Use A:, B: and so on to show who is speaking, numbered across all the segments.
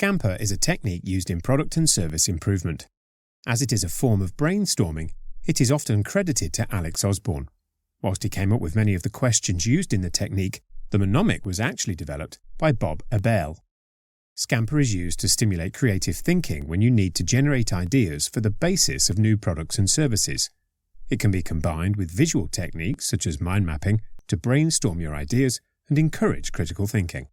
A: SCAMPER is a technique used in product and service improvement. As it is a form of brainstorming, it is often credited to Alex Osborn. Whilst he came up with many of the questions used in the technique, the mnemonic was actually developed by Bob Eberle. SCAMPER is used to stimulate creative thinking when you need to generate ideas for the basis of new products and services. It can be combined with visual techniques such as mind mapping to brainstorm your ideas and encourage critical thinking.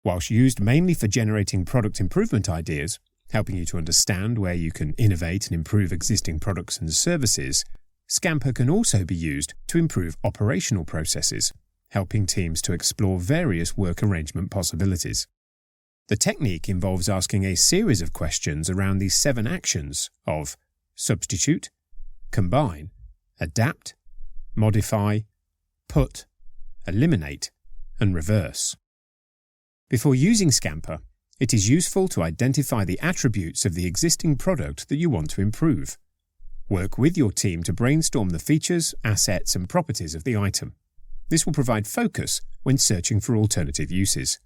A: Whilst used mainly for generating product improvement ideas, helping you to understand where you can innovate and improve existing products and services, SCAMPER can also be used to improve operational processes, helping teams to explore various work arrangement possibilities. The technique involves asking a series of questions around the 7 actions of substitute, combine, adapt, modify, put, eliminate, and reverse. Before using SCAMPER, it is useful to identify the attributes of the existing product that you want to improve. Work with your team to brainstorm the features, assets, and properties of the item. This will provide focus when searching for alternative uses.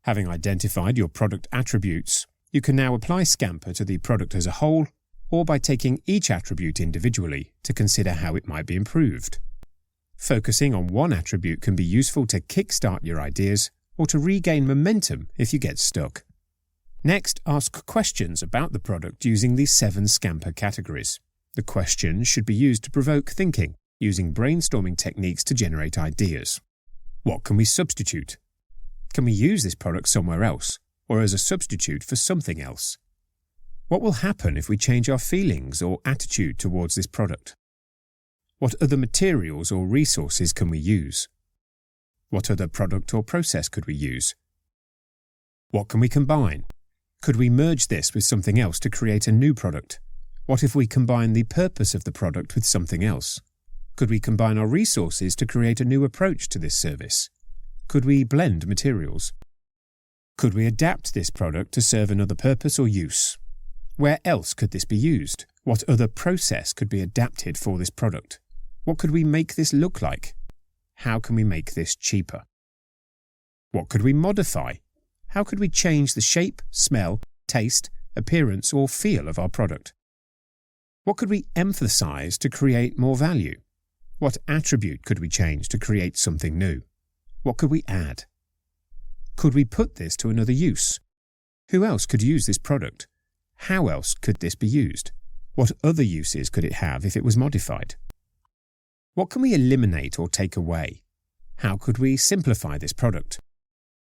A: Having identified your product attributes, you can now apply SCAMPER to the product as a whole, or by taking each attribute individually to consider how it might be improved. Focusing on one attribute can be useful to kickstart your ideas or to regain momentum if you get stuck. Next, ask questions about the product using the 7 SCAMPER categories. The questions should be used to provoke thinking, using brainstorming techniques to generate ideas. What can we substitute? Can we use this product somewhere else, or as a substitute for something else? What will happen if we change our feelings or attitude towards this product? What other materials or resources can we use? What other product or process could we use? What can we combine? Could we merge this with something else to create a new product? What if we combine the purpose of the product with something else? Could we combine our resources to create a new approach to this service? Could we blend materials? Could we adapt this product to serve another purpose or use? Where else could this be used? What other process could be adapted for this product? What could we make this look like? How can we make this cheaper? What could we modify? How could we change the shape, smell, taste, appearance, or feel of our product? What could we emphasize to create more value? What attribute could we change to create something new? What could we add? Could we put this to another use? Who else could use this product? How else could this be used? What other uses could it have if it was modified? What can we eliminate or take away? How could we simplify this product?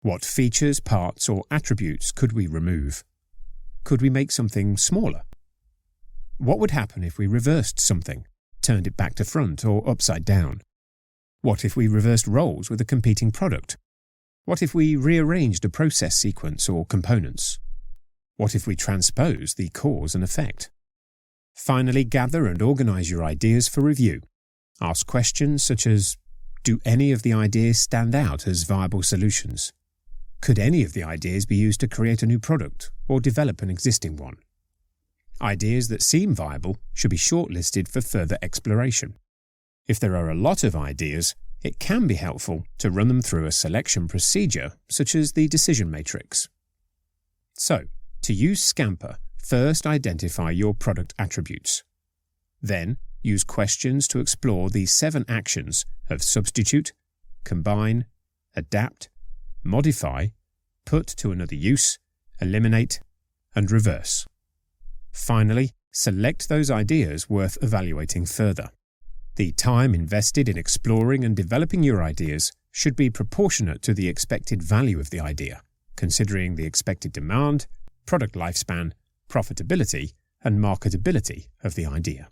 A: What features, parts, or attributes could we remove? Could we make something smaller? What would happen if we reversed something, turned it back to front or upside down? What if we reversed roles with a competing product? What if we rearranged a process sequence or components? What if we transposed the cause and effect? Finally, gather and organize your ideas for review. Ask questions such as, do any of the ideas stand out as viable solutions? Could any of the ideas be used to create a new product or develop an existing one? Ideas that seem viable should be shortlisted for further exploration. If there are a lot of ideas, it can be helpful to run them through a selection procedure such as the decision matrix. So, to use SCAMPER, first identify your product attributes. Then, use questions to explore the 7 actions of substitute, combine, adapt, modify, put to another use, eliminate, and reverse. Finally, select those ideas worth evaluating further. The time invested in exploring and developing your ideas should be proportionate to the expected value of the idea, considering the expected demand, product lifespan, profitability, and marketability of the idea.